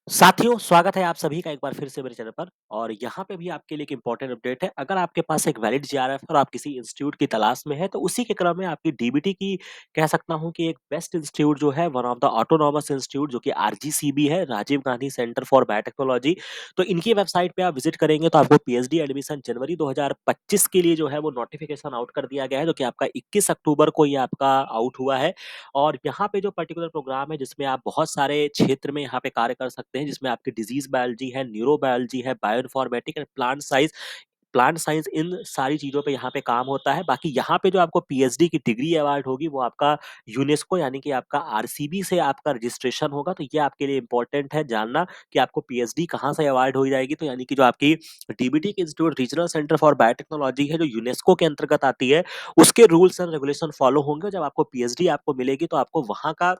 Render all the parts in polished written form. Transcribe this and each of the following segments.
साथियों, स्वागत है आप सभी का एक बार फिर से मेरे चैनल पर और यहाँ पे भी आपके लिए एक इम्पोर्टेंट अपडेट है। अगर आपके पास एक वैलिड जीआरएफ है और आप किसी इंस्टीट्यूट की तलाश में हैं, तो उसी के क्रम में आपकी डीबीटी की कह सकता हूँ कि एक बेस्ट इंस्टीट्यूट जो है, one of the autonomous institute जो कि आरजीसीबी है, Rajiv Gandhi centre for biotechnology. तो इनकी वेबसाइट पे आप विजिट करेंगे तो आपको पीएचडी एडमिशन जनवरी 2025 के लिए जो है वो नोटिफिकेशन आउट कर दिया गया है, जो कि आपका 21 अक्टूबर को ये आपका आउट हुआ है। और यहाँ पे जो पर्टिकुलर प्रोग्राम है जिसमें आप बहुत सारे क्षेत्र में यहाँ पे कार्य कर सकते हैं, जिसमें आपकी डिजीज बायोलॉजी है, न्यूरोबायोलॉजी है, बायोइन्फॉर्मेटिक एंड प्लांट साइंस इन सारी चीज़ों पे यहाँ पे काम होता है। बाकी यहाँ पे जो आपको पीएचडी की डिग्री अवार्ड होगी वो आपका यूनेस्को यानी कि आपका आरसीबी से आपका रजिस्ट्रेशन होगा। तो ये आपके लिए इम्पोर्टेंट है जानना कि आपको पीएचडी कहाँ से अवार्ड हो जाएगी। तो यानी कि जो आपकी डीबीटी की institute regional centre for biotechnology है, जो यूनेस्को के अंतर्गत आती है, उसके रूल्स एंड रेगुलेशन फॉलो होंगे। जब आपको पीएचडी आपको मिलेगी तो आपको वहाँ का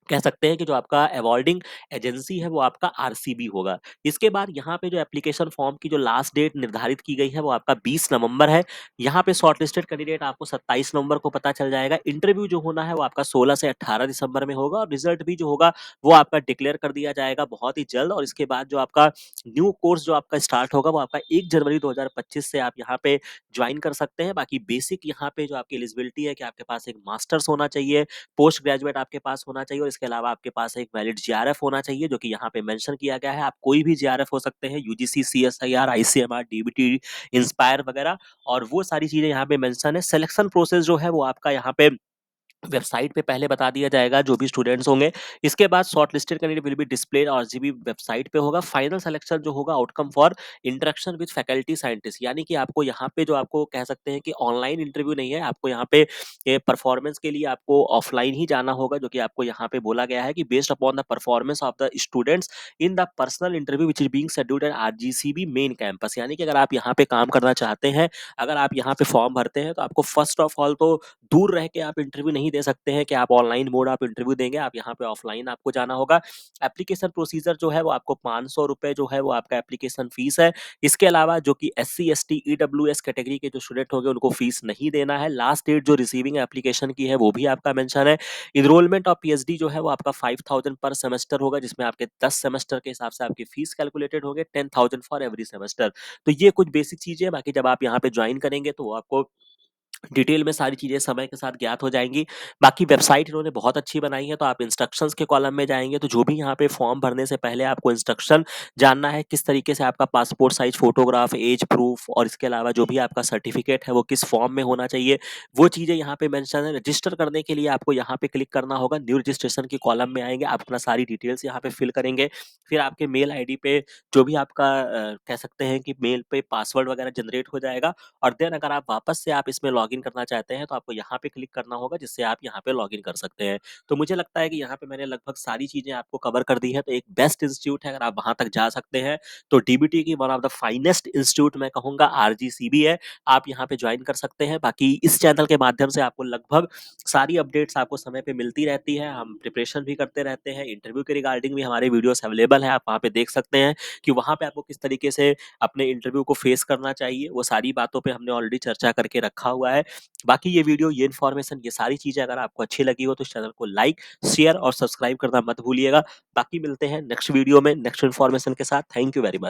कह सकते हैं कि जो आपका अवॉर्डिंग एजेंसी है वो आपका आरसीबी होगा। इसके बाद यहाँ पे जो एप्लीकेशन फॉर्म की जो लास्ट डेट निर्धारित की गई है वो आपका 20 नवंबर है। यहाँ पे शॉर्टलिस्टेड कैंडिडेट आपको 27 नवंबर को पता चल जाएगा। इंटरव्यू जो होना है वो आपका 16 से 18 दिसंबर में होगा और रिजल्ट भी जो होगा वो आपका डिक्लेयर कर दिया जाएगा बहुत ही जल्द। और इसके बाद जो आपका न्यू कोर्स जो आपका स्टार्ट होगा वो आपका 1 जनवरी 2025 से आप यहाँ पे ज्वाइन कर सकते हैं। बाकी बेसिक यहाँ पे जो आपकी एलिजिबिलिटी है कि आपके पास एक मास्टर्स होना चाहिए, पोस्ट ग्रेजुएट आपके पास होना चाहिए और इसके अलावा आपके पास एक वैलिड जीआरएफ होना चाहिए, जो कि यहाँ पे मेंशन किया गया है। आप कोई भी जीआरएफ हो सकते हैं, UGC, CSIR, ICMR, DBT, inspire वगैरह। और वो सारी चीजें यहाँ पे मेंशन है। सिलेक्शन प्रोसेस जो है वो आपका यहाँ पे वेबसाइट पे पहले बता दिया जाएगा जो भी स्टूडेंट्स होंगे। इसके बाद short listed candidate will be displayed और जीबी वेबसाइट पे होगा। फाइनल सिलेक्शन जो होगा outcome for interaction with faculty scientist, यानी कि आपको यहाँ पे जो आपको कह सकते हैं कि ऑनलाइन इंटरव्यू नहीं है, आपको यहाँ पे परफॉर्मेंस के लिए आपको ऑफलाइन ही जाना होगा, जो कि आपको यहाँ पे बोला गया है कि based upon the performance of the students in the personal interview which is being scheduled at RGCB main campus. यानी कि अगर आप यहाँ पे काम करना चाहते हैं, अगर आप यहाँ पे फॉर्म भरते हैं, तो आपको फर्स्ट ऑफ ऑल तो दूर रह के आप इंटरव्यू नहीं दे सकते हैं कि आप ऑनलाइन मोड आप इंटरव्यू देंगे। आप यहाँ पे ऑफलाइन आपको जाना होगा। एप्लीकेशन प्रोसीजर जो है वो आपको 500 रुपए जो है वो आपका एप्लीकेशन फीस है। इसके अलावा जो कि एससी एसटी ईडब्ल्यूएस कैटेगरी के जो स्टूडेंट होंगे उनको फीस नहीं देना है। लास्ट डेट जो रिसीविंग एप्लीकेशन की है वो भी आपका मेंशन है। इनरोलमेंट ऑफ पीएचडी जो है वो आपका 5000 पर सेमेस्टर होगा, जिसमें आपके 10 सेमेस्टर के हिसाब से आपकी फीस कैलकुलेटेड होंगे, 10,000 फॉर एवरी सेमेस्टर। तो ये कुछ बेसिक चीजें हैं। बाकी जब आप यहाँ पे ज्वाइन करेंगे तो वो आपको डिटेल में सारी चीज़ें समय के साथ ज्ञात हो जाएँगी। बाकी वेबसाइट इन्होंने बहुत अच्छी बनाई है, तो आप इंस्ट्रक्शंस के कॉलम में जाएँगे तो जो भी यहाँ पे फॉर्म भरने से पहले आपको इंस्ट्रक्शन जानना है, किस तरीके से आपका passport size photograph, age proof और इसके अलावा जो भी आपका सर्टिफ़िकेट है वो किस फॉर्म में होना चाहिए, वो चीज़ें यहाँ पे मेंशन है। रजिस्टर करने के लिए आपको यहाँ पे क्लिक करना होगा, न्यू रजिस्ट्रेशन के कॉलम में आएँगे, आप अपना सारी डिटेल्स यहाँ पे फिल करेंगे। फिर आपके मेल आईडी पे जो भी आपका कह सकते हैं कि मेल पे पासवर्ड वगैरह जनरेट हो जाएगा। और देन अगर आप वापस से आप इसमें लॉगिन करना चाहते हैं तो आपको यहाँ पे क्लिक करना होगा, जिससे आप यहाँ पे लॉगिन कर सकते हैं। तो मुझे लगता है कि यहाँ पे मैंने लगभग सारी चीज़ें आपको कवर कर दी है। तो एक बेस्ट इंस्टीट्यूट है, अगर आप वहाँ तक जा सकते हैं तो डीबीटी की one of the finest institute मैं कहूँगा आरजीसीबी है। आप यहाँ पे ज्वाइन कर सकते हैं। बाकी इस चैनल के माध्यम से आपको लगभग सारी अपडेट्स आपको समय पे मिलती रहती है। हम प्रिपरेशन भी करते रहते हैं। इंटरव्यू के रिगार्डिंग भी हमारे वीडियोस अवेलेबल हैं। आप वहाँ पे देख सकते हैं कि वहाँ पे आपको किस तरीके से अपने इंटरव्यू को फेस करना चाहिए। वो सारी बातों पे हमने ऑलरेडी चर्चा करके रखा हुआ है। बाकी ये वीडियो, ये इन्फॉर्मेशन, ये सारी चीज़ें अगर आपको अच्छी लगी हो तो इस चैनल को लाइक, शेयर और सब्सक्राइब करना मत भूलिएगा। बाकी मिलते हैं नेक्स्ट वीडियो में नेक्स्ट इन्फॉर्मेशन के साथ। Thank you very much.